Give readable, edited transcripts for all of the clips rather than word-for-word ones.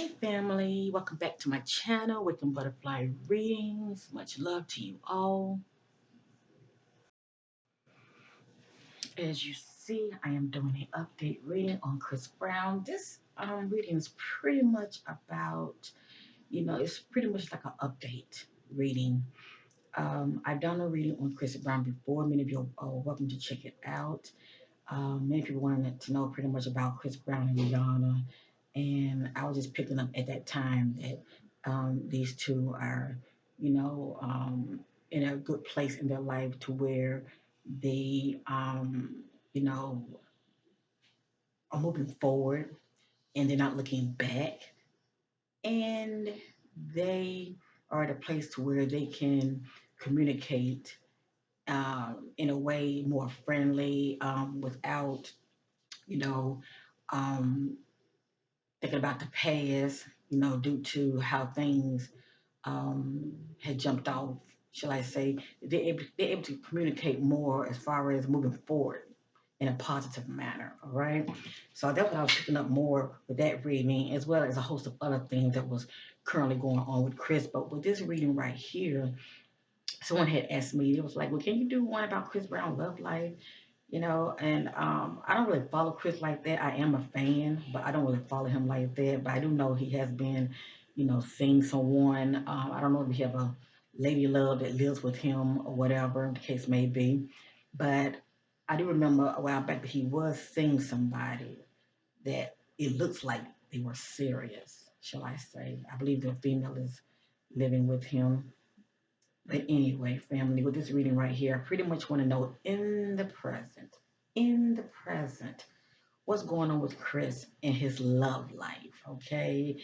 Hey family, welcome back to my channel, Wiccan Butterfly Readings. Much love to you all. As you see, I am doing an update reading on Chris Brown. This reading is pretty much about, it's pretty much like an update reading. I've done a reading on Chris Brown before. Many of you are welcome to check it out. Many people wanted to know pretty much about Chris Brown and Rihanna, and I was just picking up at that time that these two are, you know, um, in a good place in their life to where they, you know, are moving forward and they're not looking back, and they are at a place to where they can communicate in a way more friendly without, you know, um, thinking about the past, due to how things had jumped off, shall I say. They're able to communicate more as far as moving forward in a positive manner, all right? So that's what I was picking up more with that reading, as well as a host of other things that was currently going on with Chris. But with this reading right here, someone had asked me, it was like, well, can you do one about Chris Brown love life? And I don't really follow Chris like that. I am a fan, but I don't really follow him like that. But I do know he has been, seeing someone. I don't know if he have a lady love that lives with him or whatever the case may be. But I do remember a while back that he was seeing somebody that it looks like they were serious, shall I say. I believe the female is living with him. But anyway, family, with this reading right here, I pretty much want to know in the present, what's going on with Chris and his love life, okay?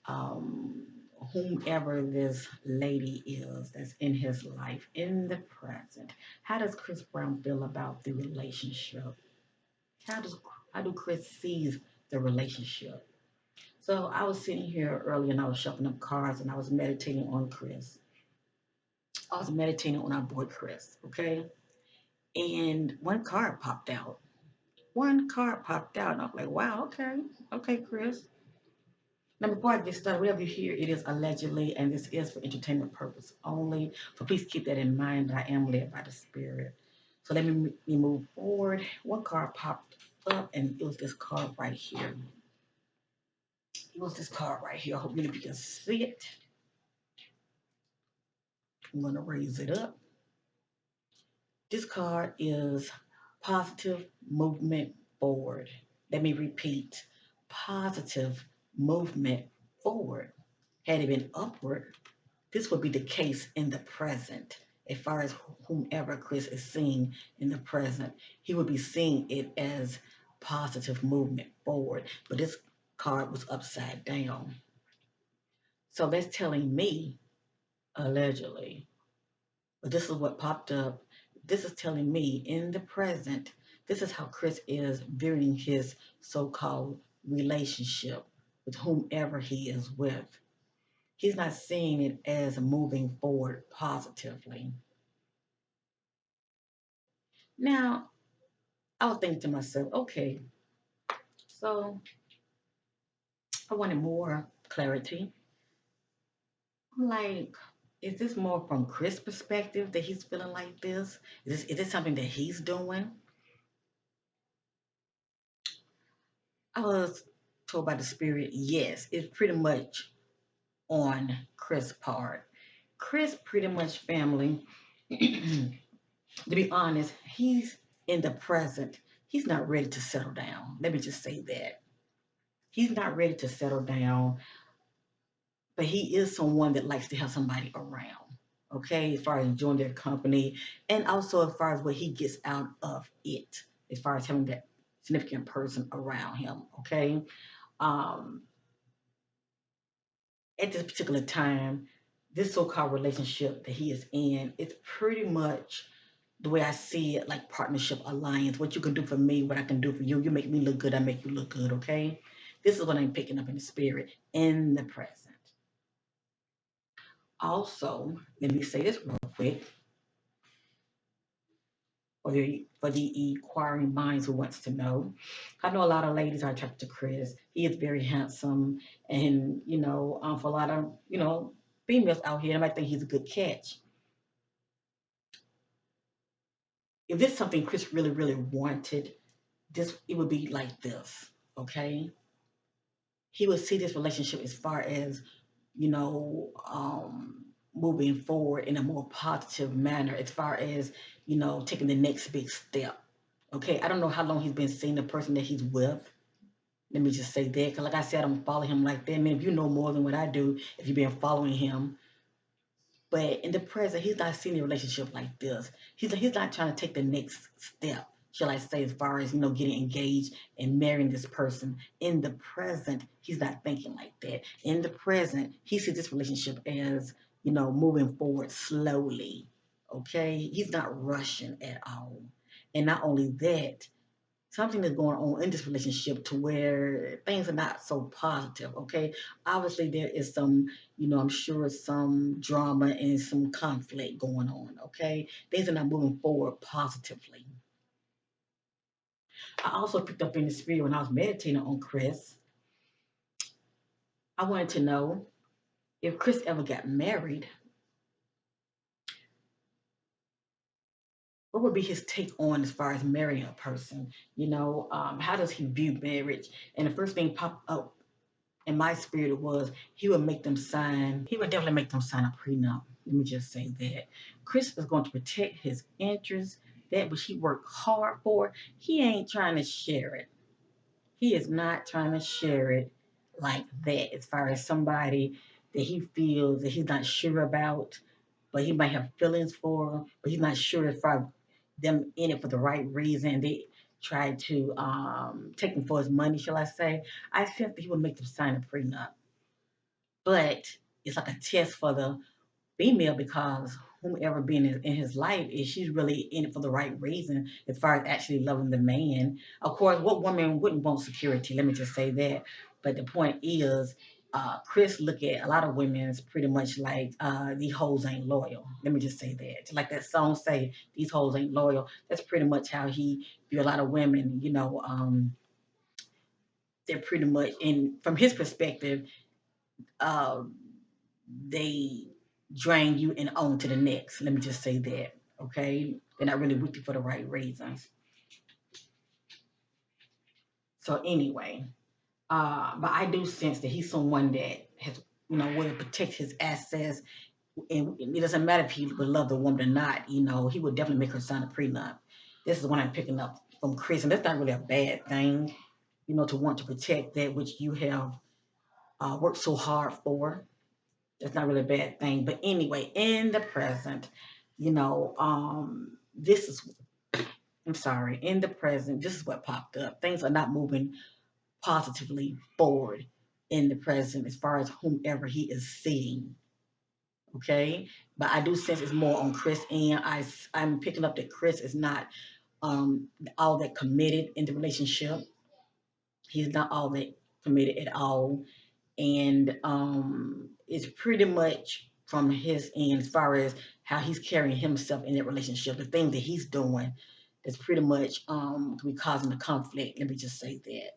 Um, Whomever this lady is that's in his life in the present, how does Chris Brown feel about the relationship? How does how do Chris sees the relationship? So I was sitting here early and I was shuffling up cards and I was meditating on Chris. I was meditating on our boy Chris, okay? And one card popped out. One card popped out, and I'm like, wow, okay, okay, Chris. Now, before I get started, whatever you hear, it is allegedly, and this is for entertainment purpose only. So please keep that in mind that I am led by the Spirit. So let me move forward. One card popped up, and it was this card right here. It was this card right here. I hope many of you can see it. I'm going to raise it up. This card is positive movement forward. Let me repeat, positive movement forward. Had it been upward, this would be the case in the present. As far as whomever Chris is seeing in the present, he would be seeing it as positive movement forward. But this card was upside down. So that's telling me, allegedly, but this is what popped up. This is telling me in the present, this is how Chris is viewing his so called relationship with whomever he is with. He's not seeing it as moving forward positively. Now, I was thinking to myself, okay, so I wanted more clarity. I'm like, is this more from Chris' perspective that he's feeling like this? Is this something that he's doing? I was told by the Spirit, yes, it's pretty much on Chris' part. Chris pretty much family, to be honest, he's in the present. He's not ready to settle down. Let me just say that. He's not ready to settle down, but he is someone that likes to have somebody around. Okay, as far as enjoying their company, and also as far as what he gets out of it, as far as having that significant person around him. Okay, um, at this particular time, this so-called relationship that he is in, it's pretty much the way I see it, like partnership alliance. What you can do for me, what I can do for you. You make me look good, I make you look good, okay? This is what I'm picking up in the spirit in the present. Also, let me say this real quick. the inquiring minds who wants to know. I know a lot of ladies are attracted to Chris. He is very handsome, and for a lot of females out here, they might think he's a good catch. If this is something Chris really, really wanted, this it would be like this, okay? He would see this relationship as far as moving forward in a more positive manner, as far as taking the next big step. Okay, I don't know how long he's been seeing the person that he's with. Let me just say that, because like I said, I don't follow him like that. I mean, if you know more than what I do, if you've been following him, but in the present, he's not seeing a relationship like this. He's not trying to take the next step, shall I say, as far as getting engaged and marrying this person. In the present, he's not thinking like that. In the present, he sees this relationship as moving forward slowly. Okay, he's not rushing at all. And not only that, something is going on in this relationship to where things are not so positive. Okay, obviously there is some, I'm sure some drama and some conflict going on. Okay, things are not moving forward positively. I also picked up in the spirit when I was meditating on Chris. I wanted to know if Chris ever got married, what would be his take on as far as marrying a person? How does he view marriage? And the first thing popped up in my spirit was he would definitely make them sign a prenup. Let me just say that. Chris is going to protect his interests, that which he worked hard for. He ain't trying to share it. He is not trying to share it like that, as far as somebody that he feels that he's not sure about, but he might have feelings for, but he's not sure as far as them in it for the right reason. They try to take him for his money, shall I say. I sense that he would make them sign a prenup. But it's like a test for the female, because whomever being in his life is she's really in it for the right reason as far as actually loving the man. Of course, what woman wouldn't want security? Let me just say that. But the point is, Chris look at a lot of women's pretty much like these hoes ain't loyal. Let me just say that. Like that song say, these hoes ain't loyal. That's pretty much how he view a lot of women. They're pretty much in from his perspective. Uh, they drain you and on to the next. Let me just say that. Okay, they're not really with you for the right reasons. So anyway, but I do sense that he's someone that has, will protect his assets, and it doesn't matter if he would love the woman or not. He would definitely make her sign a prenup. This is what I'm picking up from Chris, and that's not really a bad thing. To want to protect that which you have worked so hard for. That's not really a bad thing. But anyway, in the present, this is, I'm sorry, in the present, this is what popped up. Things are not moving positively forward in the present as far as whomever he is seeing. Okay. But I do sense it's more on Chris, and I'm picking up that Chris is not all that committed in the relationship. He's not all that committed at all. And it's pretty much from his end as far as how he's carrying himself in that relationship, the things that he's doing that's pretty much be causing the conflict. Let me just say that.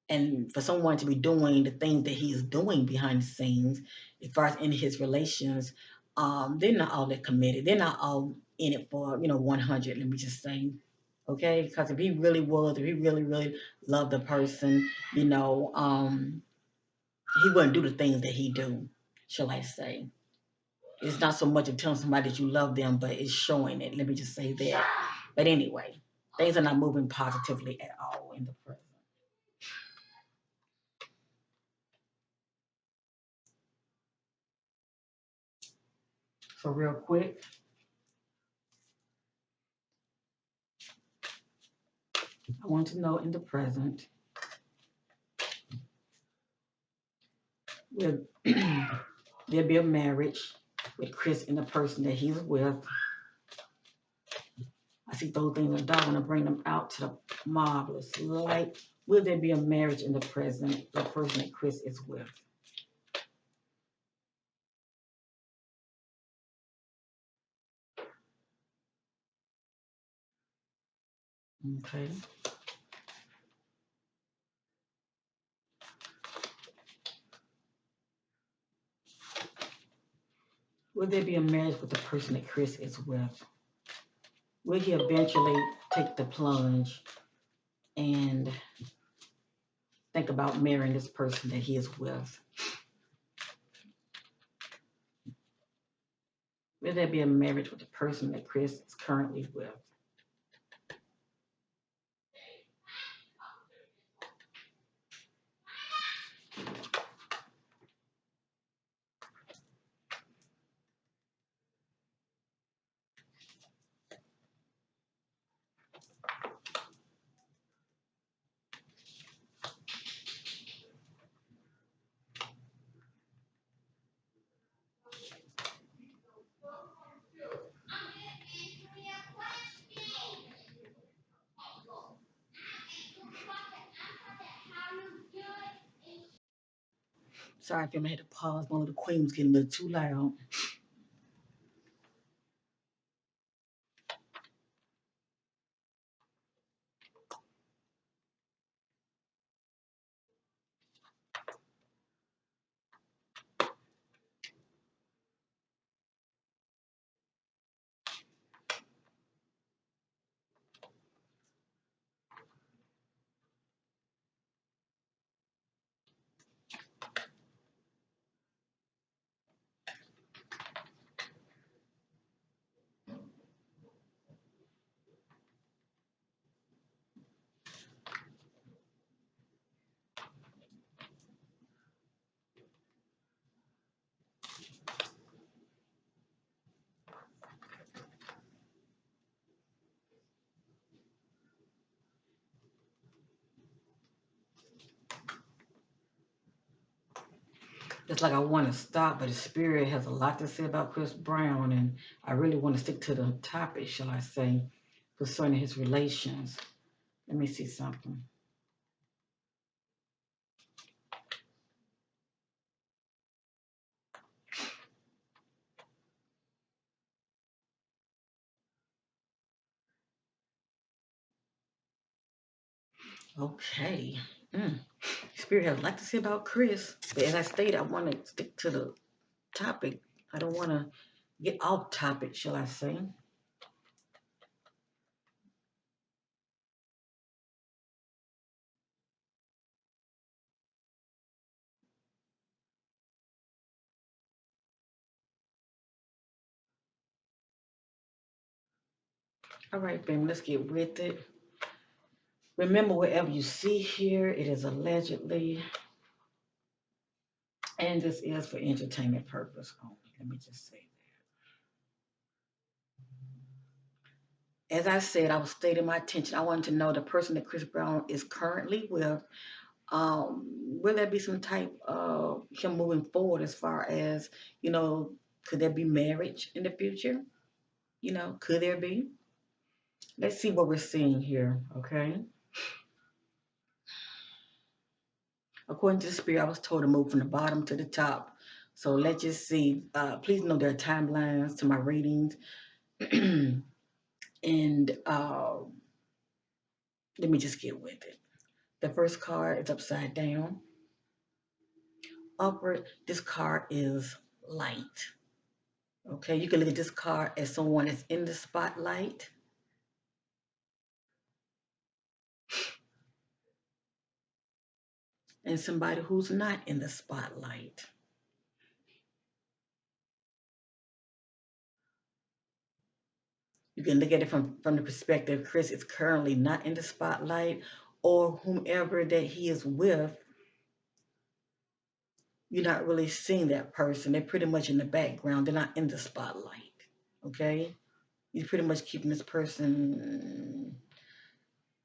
And for someone to be doing the things that he's doing behind the scenes, as far as in his relations, they're not all that committed. They're not all in it for 100. Let me just say, okay, because if he really was, if he really really loved the person, you know, um, he wouldn't do the things that he do, shall I say. It's not so much of telling somebody that you love them, but it's showing it. Let me just say that. But anyway, things are not moving positively at all in the present. So real quick, I want to know in the present, will there be a marriage with Chris and the person that he's with? I see those things in the dark. I want to bring them out to the marvelous light. Will there be a marriage in the present, the person that Chris is with? Okay. Will there be a marriage with the person that Chris is with? Will he eventually take the plunge and think about marrying this person that he is with? Will there be a marriage with the person that Chris is currently with? Sorry, if I had to pause. One of the queens was getting a little too loud. It's like I want to stop, but the spirit has a lot to say about Chris Brown, and I really want to stick to the topic, shall I say, concerning his relations. Let me see something. Okay. Mm. Spirit has a lot to say about Chris, but as I stated, I want to stick to the topic. I don't want to get off topic, shall I say. All right, baby, let's get with it. Remember, whatever you see here, it is allegedly, and this is for entertainment purpose only. Let me just say that. As I said, I was stating my intention. I wanted to know the person that Chris Brown is currently with. Will there be some type of him moving forward as far as, could there be marriage in the future? Could there be? Let's see what we're seeing here, okay? According to the spirit, I was told to move from the bottom to the top. So let's just see. Please know there are timelines to my readings. and let me just get with it. The first card is upside down. Upward, this card is light. Okay, you can look at this card as someone that's in the spotlight and somebody who's not in the spotlight. You can look at it from the perspective Chris is currently not in the spotlight, or whomever that he is with, you're not really seeing that person. They're pretty much in the background. They're not in the spotlight. Okay? You're pretty much keeping this person,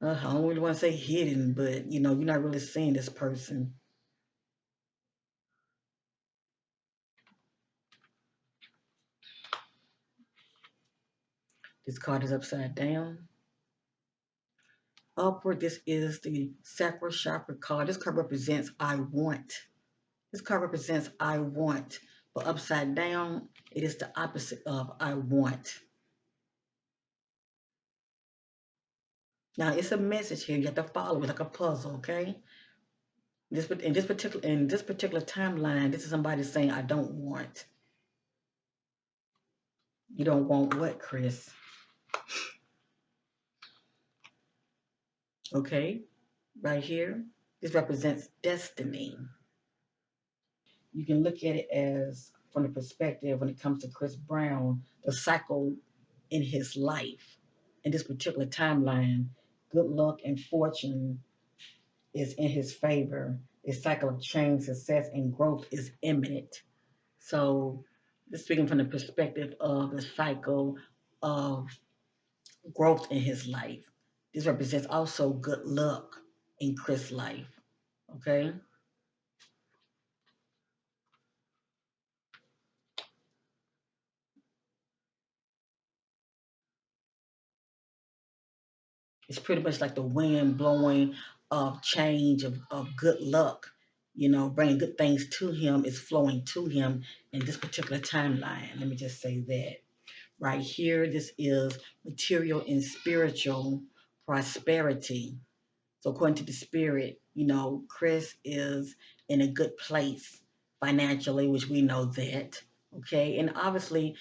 I don't really want to say hidden, but you're not really seeing this person. This card is upside down. Upward, this is the sacral chakra card. This card represents I want. This card represents I want. But upside down, it is the opposite of I want. Now it's a message here. You have to follow it like a puzzle, okay? In this particular timeline, this is somebody saying, "I don't want." You don't want what, Chris? Okay, right here. This represents destiny. You can look at it as from the perspective when it comes to Chris Brown, the cycle in his life. In this particular timeline, good luck and fortune is in his favor. A cycle of change, success, and growth is imminent. So, this speaking from the perspective of the cycle of growth in his life. This represents also good luck in Chris' life. Okay, it's pretty much like the wind blowing of change of good luck. Bringing good things to him is flowing to him in this particular timeline. Let me just say that. Right here, this is material and spiritual prosperity. So according to the spirit, Chris is in a good place financially, which we know that. Okay. And obviously,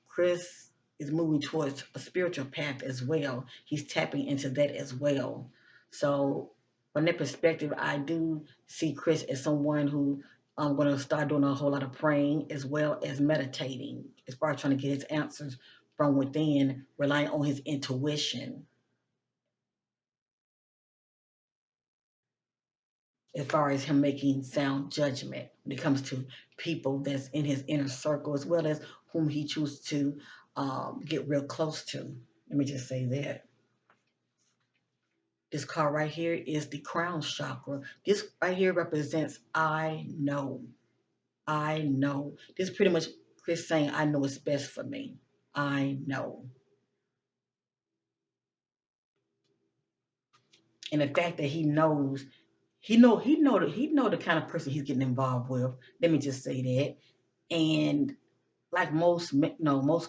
Chris is moving towards a spiritual path as well. He's tapping into that as well. So from that perspective, I do see Chris as someone who I'm going to start doing a whole lot of praying as well as meditating as far as trying to get his answers from within, relying on his intuition as far as him making sound judgment when it comes to people that's in his inner circle, as well as whom he chooses to get real close to. Let me just say that. This card right here is the crown chakra. This right here represents I know. I know. This is pretty much Chris saying, I know what's best for me. I know. And the fact that he know the kind of person he's getting involved with. Let me just say that. And like most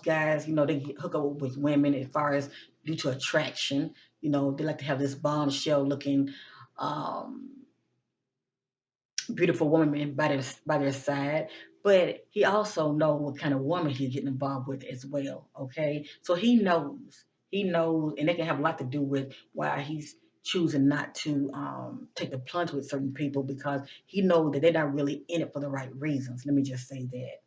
guys, they hook up with women as far as due to attraction. They like to have this bombshell looking, um, beautiful woman by their side. But he also know what kind of woman he's getting involved with as well. Okay, so he knows, and it can have a lot to do with why he's choosing not to take the plunge with certain people because he knows that they're not really in it for the right reasons. Let me just say that.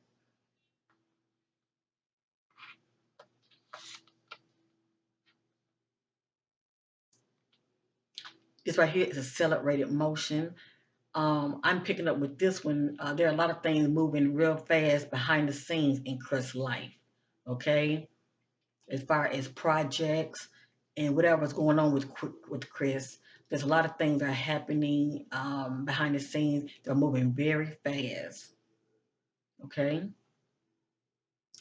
This right here is a celebrated motion. I'm picking up with this one. There are a lot of things moving real fast behind the scenes in Chris' life. Okay, as far as projects and whatever's going on with Chris, there's a lot of things that are happening behind the scenes. They're moving very fast. Okay,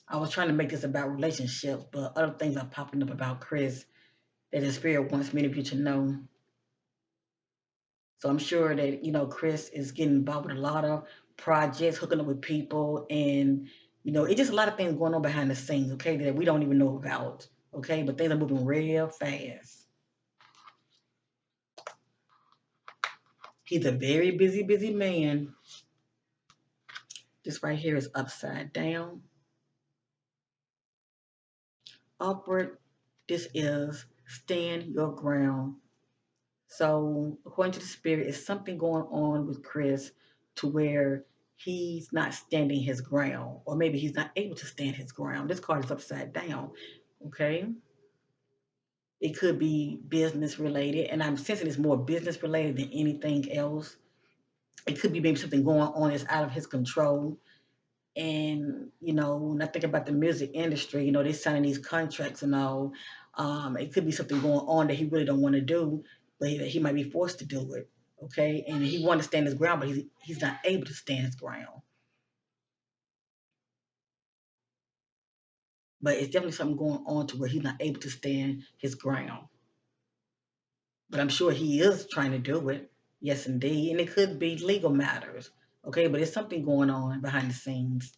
I was trying to make this about relationships, but other things are popping up about Chris that his spirit wants many of you to know. So I'm sure that, Chris is getting involved with a lot of projects, hooking up with people, and, it's just a lot of things going on behind the scenes, okay, that we don't even know about, okay, but things are moving real fast. He's a very busy, busy man. This right here is upside down. Upward, this is stand your ground. So, according to the spirit, is something going on with Chris to where he's not standing his ground, or maybe he's not able to stand his ground. This card is upside down. Okay. It could be business related, and I'm sensing it's more business related than anything else. It could be maybe something going on that's out of his control. And when I think about the music industry, they signing these contracts and all. It could be something going on that he really don't want to do, but he might be forced to do it. Okay, and he wants to stand his ground, but he's not able to stand his ground. But it's definitely something going on to where he's not able to stand his ground. But I'm sure he is trying to do it. Yes, indeed, and it could be legal matters. Okay, but it's something going on behind the scenes.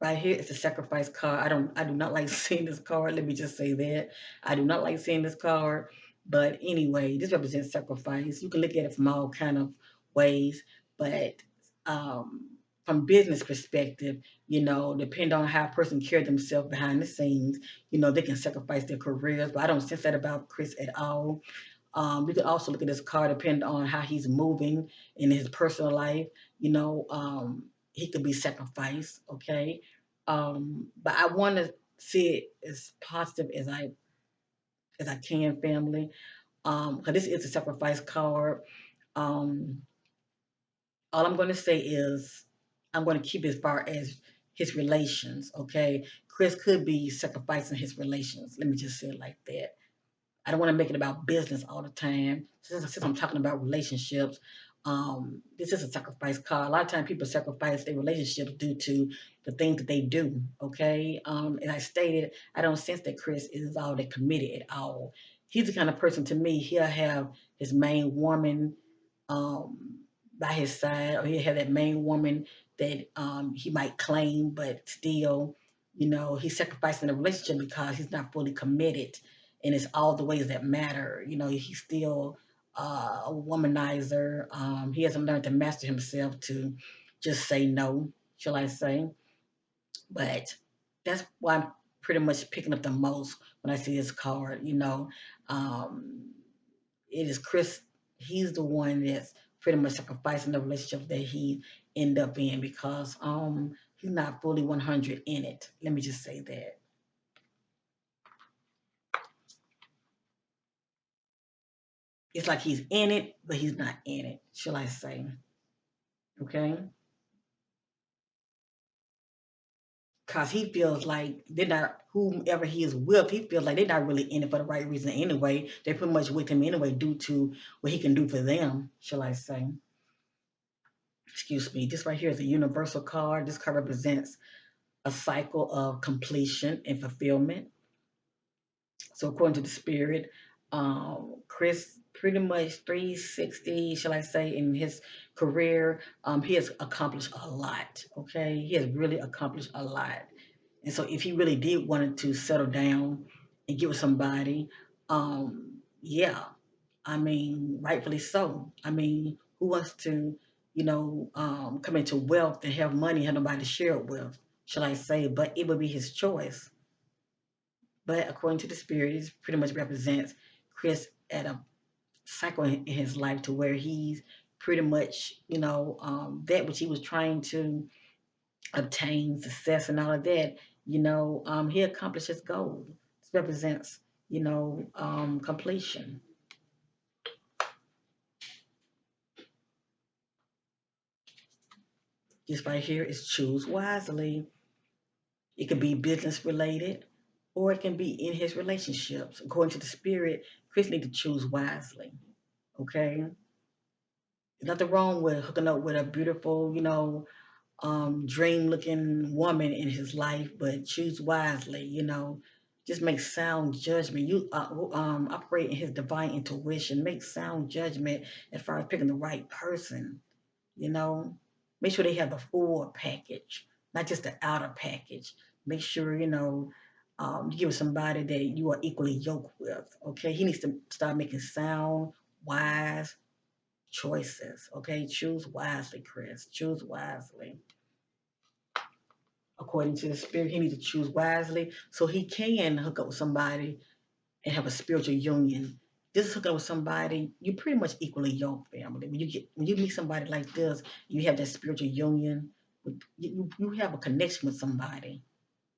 Right here is the sacrifice card. I do not like seeing this card. Let me just say that. I do not like seeing this card. But anyway, this represents sacrifice. You can look at it from all kind of ways, but um, from business perspective, depending on how a person carry themselves behind the scenes, they can sacrifice their careers. But I don't sense that about Chris at all. We could also look at this card depending on how he's moving in his personal life. He could be sacrificed, okay? But I want to see it as positive as I can, family. Because this is a sacrifice card. Um, all I'm going to say is I'm going to keep it as far as his relations, okay? Chris could be sacrificing his relations. Let me just say it like that. I don't want to make it about business all the time. Since I'm talking about relationships, this is a sacrifice card. A lot of times people sacrifice their relationships due to the things that they do. Okay. As I stated, I don't sense that Chris is all that committed at all. He's the kind of person to me, he'll have his main woman um, by his side, or he'll have that main woman that he might claim, but still, he's sacrificing the relationship because he's not fully committed and it's all the ways that matter. He's still a womanizer. He hasn't learned to master himself to just say no, shall I say. But that's why I'm pretty much picking up the most when I see this card. Um, it is Chris. He's the one that's pretty much sacrificing the relationship that he end up in because he's not fully 100 in it. Let me just say that. It's like he's in it, but he's not in it, shall I say. Okay? Because he feels like they're not, whomever he is with, he feels like they're not really in it for the right reason anyway. They're pretty much with him anyway due to what he can do for them, shall I say. Excuse me. This right here is a universal card. This card represents a cycle of completion and fulfillment. So according to the spirit, Chris pretty much 360, shall I say, in his career, he has accomplished a lot. Okay, he has really accomplished a lot. And so if he really did wanted to settle down and get with somebody, yeah, I mean, rightfully so. I mean, who wants to, come into wealth and have money, have nobody to share it with, shall I say? But it would be his choice. But according to the spirit, it pretty much represents Chris at a cycle in his life to where he's pretty much, that which he was trying to obtain, success and all of that, he accomplished his goal. This represents, completion. This right here is choose wisely. It could be business related or it can be in his relationships. According to the spirit, Chris need to choose wisely. Okay? There's nothing wrong with hooking up with a beautiful, dream looking woman in his life, but choose wisely, just make sound judgment. You operate in his divine intuition, make sound judgment as far as picking the right person, you know. Make sure they have the full package, not just the outer package. Make sure, you give somebody that you are equally yoked with, okay? He needs to start making sound, wise choices, okay? Choose wisely, Chris. Choose wisely. According to the spirit, he needs to choose wisely so he can hook up with somebody and have a spiritual union. This is hooking up with somebody you pretty much equally yoked, family. When you meet somebody like this, you have that spiritual union. You have a connection with somebody,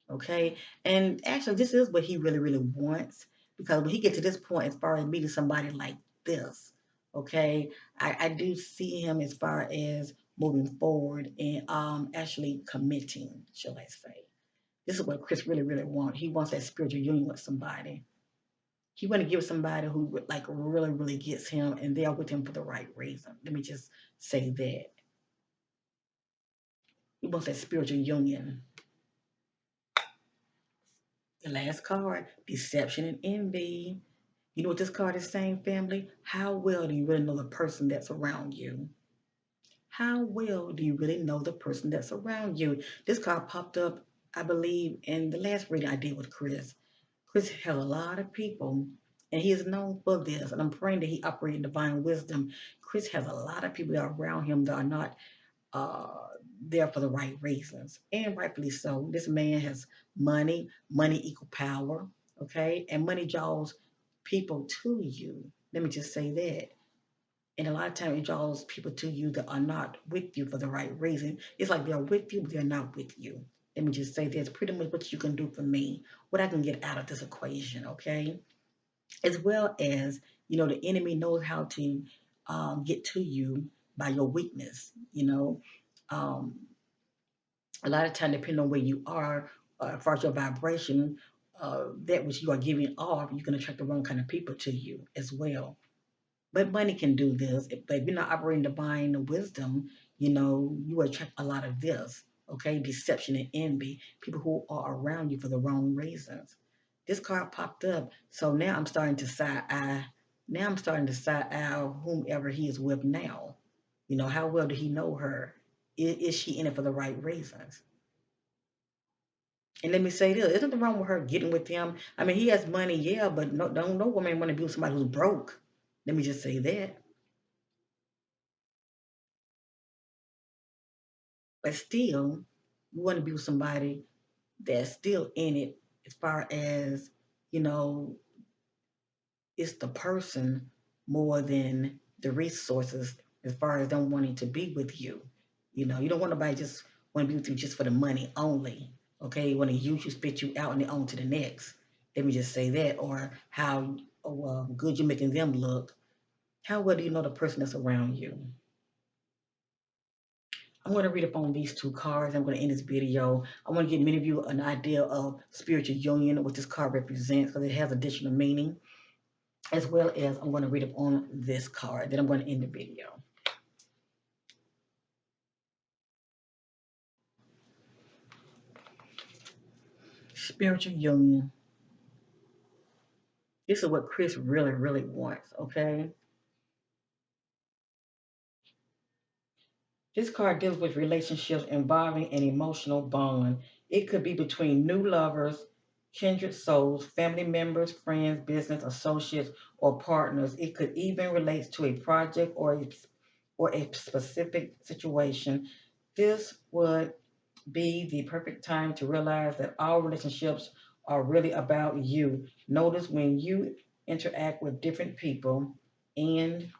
okay? And actually, this is what he really really wants because when he gets to this point, as far as meeting somebody like this, okay, I do see him as far as moving forward and actually committing, shall I say. This is what Chris really, really wants. He wants that spiritual union with somebody. He want to give somebody who like really, really gets him, and they are with him for the right reason. Let me just say that he wants that spiritual union. The last card, deception and envy. You know what this card is saying, family? How well do you really know the person that's around you? How well do you really know the person that's around you? This card popped up I believe in the last reading I did with Chris. Chris has a lot of people, and he is known for this. And I'm praying that he operates in divine wisdom. Chris has a lot of people that are around him that are not uh, there for the right reasons, and rightfully so. This man has money, money equal power, okay, and money draws people to you. Let me just say that. And a lot of times it draws people to you that are not with you for the right reason. It's like they're with you, but they're not with you. Let me just say that's pretty much what you can do for me, what I can get out of this equation, okay? As well as, the enemy knows how to get to you by your weakness, Um, a lot of time, depending on where you are, as far as your vibration, that which you are giving off, you can attract the wrong kind of people to you as well. But money can do this. But if you're not operating divine wisdom, you attract a lot of this. Okay, deception and envy, people who are around you for the wrong reasons. This card popped up, so now I'm starting to side eye. Now I'm starting to side eye whomever he is with now. How well do he know her? Is she in it for the right reasons? And let me say this: isn't nothing wrong with her getting with him. I mean, he has money, yeah, but no woman want to be with somebody who's broke. Let me just say that. But still, you want to be with somebody that's still in it as far as, you know, it's the person more than the resources as far as them wanting to be with you. You don't want nobody just want to be with you just for the money only. Okay, want to use you, spit you out, and then on to the next. Let me just say that, or how good you're making them look. How well do you know the person that's around you? I'm going to read up on these two cards. I'm going to end this video. I want to give many of you an idea of spiritual union, what this card represents, because it has additional meaning, as well as I'm going to read up on this card. Then I'm going to end the video. Spiritual union. This is what Chris really, really wants, okay? This card deals with relationships involving an emotional bond. It could be between new lovers, kindred souls, family members, friends, business associates, or partners. It could even relate to a project or a specific situation. This would be the perfect time to realize that all relationships are really about you. Notice when you interact with different people and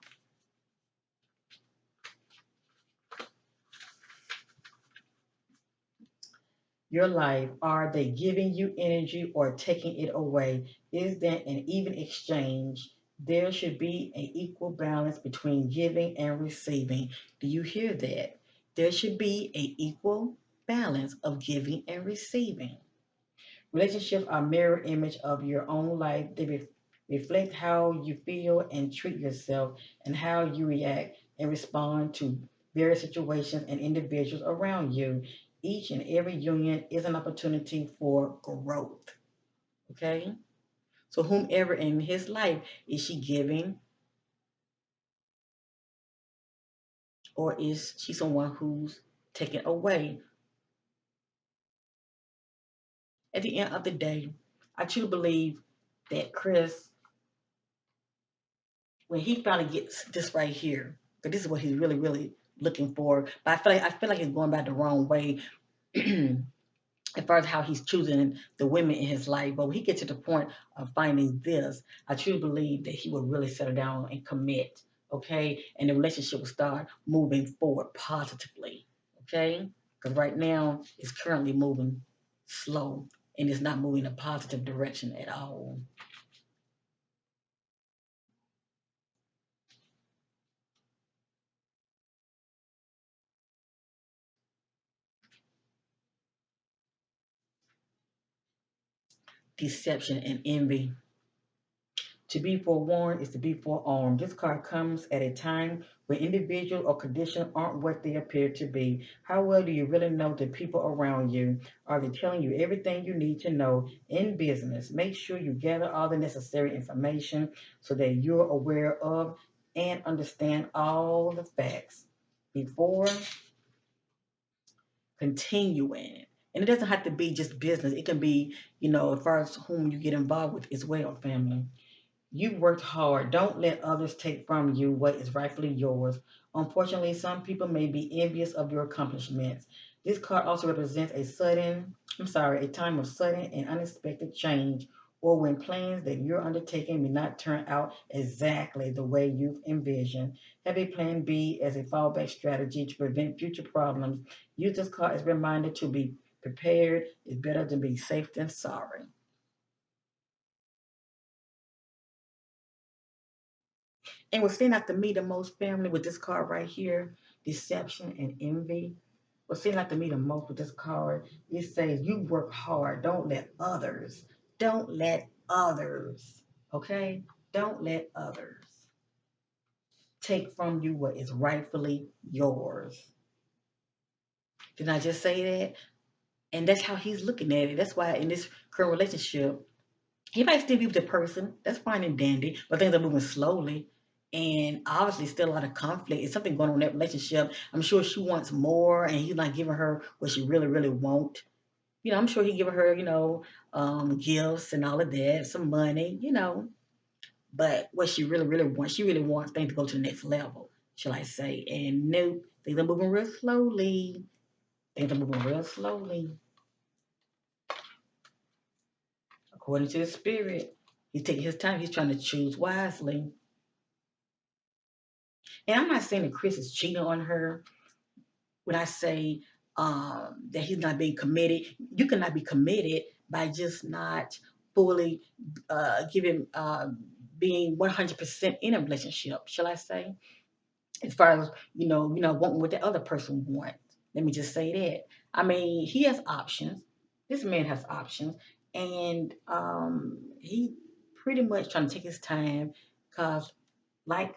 your life, are they giving you energy or taking it away? Is there an even exchange? There should be an equal balance between giving and receiving. Do you hear that? There should be an equal balance of giving and receiving. Relationships are mirror image of your own life. They reflect how you feel and treat yourself, and how you react and respond to various situations and individuals around you. Each and every union is an opportunity for growth. Okay? So whomever in his life, is she giving, or is she someone who's taken away? At the end of the day, I truly believe that Chris, when he finally gets this right here, because this is what he's really, really looking for. But I feel like he's going back the wrong way as far as how he's choosing the women in his life. But when he gets to the point of finding this, I truly believe that he will really settle down and commit. Okay, and the relationship will start moving forward positively. Okay, because right now it's currently moving slow and it's not moving in a positive direction at all. Deception and envy. To be forewarned is to be forearmed. This card comes at a time when individual or condition aren't what they appear to be. How well do you really know the people around you? Are they telling you everything you need to know in business? Make sure you gather all the necessary information so that you're aware of and understand all the facts before continuing. And it doesn't have to be just business. It can be, as far as whom you get involved with as well, family. You worked hard. Don't let others take from you what is rightfully yours. Unfortunately, some people may be envious of your accomplishments. This card also represents a time of sudden and unexpected change, or when plans that you're undertaking may not turn out exactly the way you've envisioned. Have a plan B as a fallback strategy to prevent future problems. Use this card as a reminder to be prepared. It's better to be safe than sorry. And what stand out to me the most, family, with this card right here, deception and envy. What stand out to me the most with this card, it says you work hard. Don't let others, okay? Don't let others take from you what is rightfully yours. Did I just say that? And that's how he's looking at it. That's why in this current relationship, he might still be with the person. That's fine and dandy, but things are moving slowly. And obviously, still a lot of conflict. It's something going on in that relationship. I'm sure she wants more, and he's not giving her what she really, really wants. I'm sure he's giving her, gifts and all of that, some money, But what she really wants things to go to the next level, shall I say? And nope, things are moving real slowly. Things are moving real slowly, according to the spirit. He's taking his time. He's trying to choose wisely. And I'm not saying that Chris is cheating on her when I say that he's not being committed. You cannot be committed by just not fully giving, being 100% in a relationship, shall I say? As far as wanting what the other person wants. Let me just say that. I mean, he has options. This man has options, and he pretty much trying to take his time because, like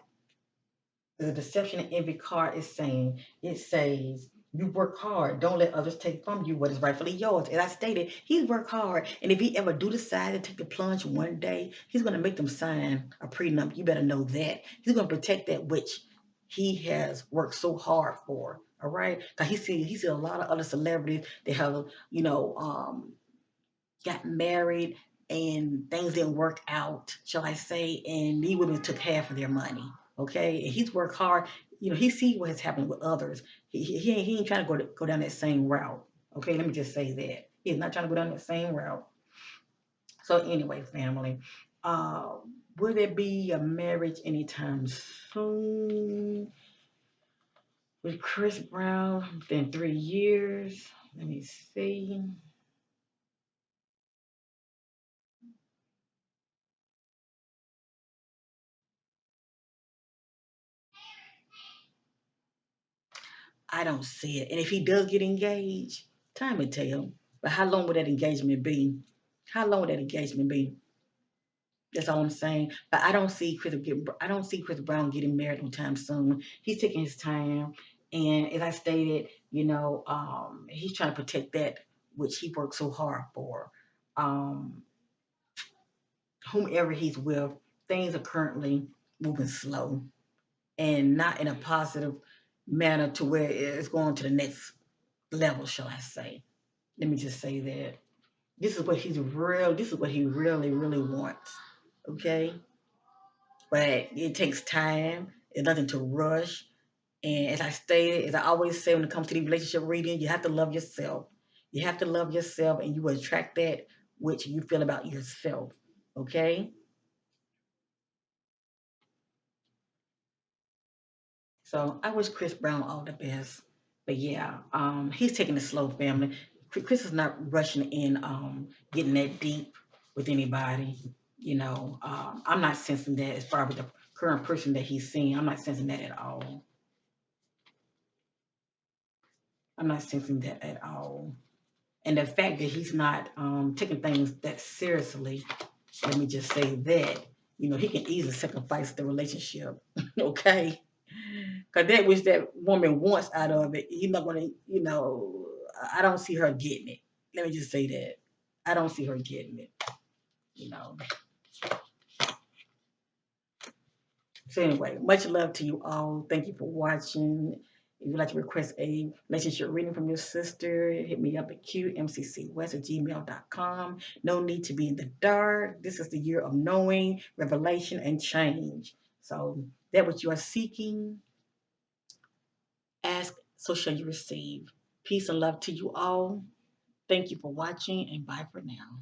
the deception and envy card is saying, it says, you work hard. Don't let others take from you what is rightfully yours. As I stated, he's worked hard. And if he ever do decide to take the plunge one day, he's going to make them sign a prenup. You better know that. He's going to protect that which he has worked so hard for. All right? Because he see a lot of other celebrities that have, got married and things didn't work out, shall I say, and he would have took half of their money. Okay, and he's worked hard. He sees what has happened with others. He ain't trying to go down that same route. Okay, let me just say that he's not trying to go down that same route. So anyway, family, uh, will there be a marriage anytime soon with Chris Brown within 3 years? Let me see. I don't see it. And if he does get engaged, time will tell. But how long would that engagement be? How long would that engagement be? That's all I'm saying. But I don't see Chris Brown getting married anytime soon. He's taking his time, and as I stated, he's trying to protect that which he worked so hard for. Um, whomever he's with, things are currently moving slow and not in a positive manner to where it's going to the next level, shall I say. Let me just say that. This is what he really, really wants. Okay? But it takes time. It's nothing to rush. And as I stated, as I always say when it comes to the relationship reading, you have to love yourself. You have to love yourself and you will attract that which you feel about yourself. Okay? So I wish Chris Brown all the best. But yeah, he's taking it slow, family. Chris is not rushing in, getting that deep with anybody. I'm not sensing that as far as the current person that he's seeing. I'm not sensing that at all. I'm not sensing that at all. And the fact that he's not taking things that seriously, let me just say that, he can easily sacrifice the relationship. Okay? Because that which that woman wants out of it, he's not going to, I don't see her getting it. Let me just say that. I don't see her getting it, you know. So anyway, much love to you all. Thank you for watching. If you'd like to request a relationship reading from your sister, hit me up at qmccwest@gmail.com. No need to be in the dark. This is the year of knowing, revelation, and change. So that what you are seeking, ask, so shall you receive. Peace and love to you all. Thank you for watching, and bye for now.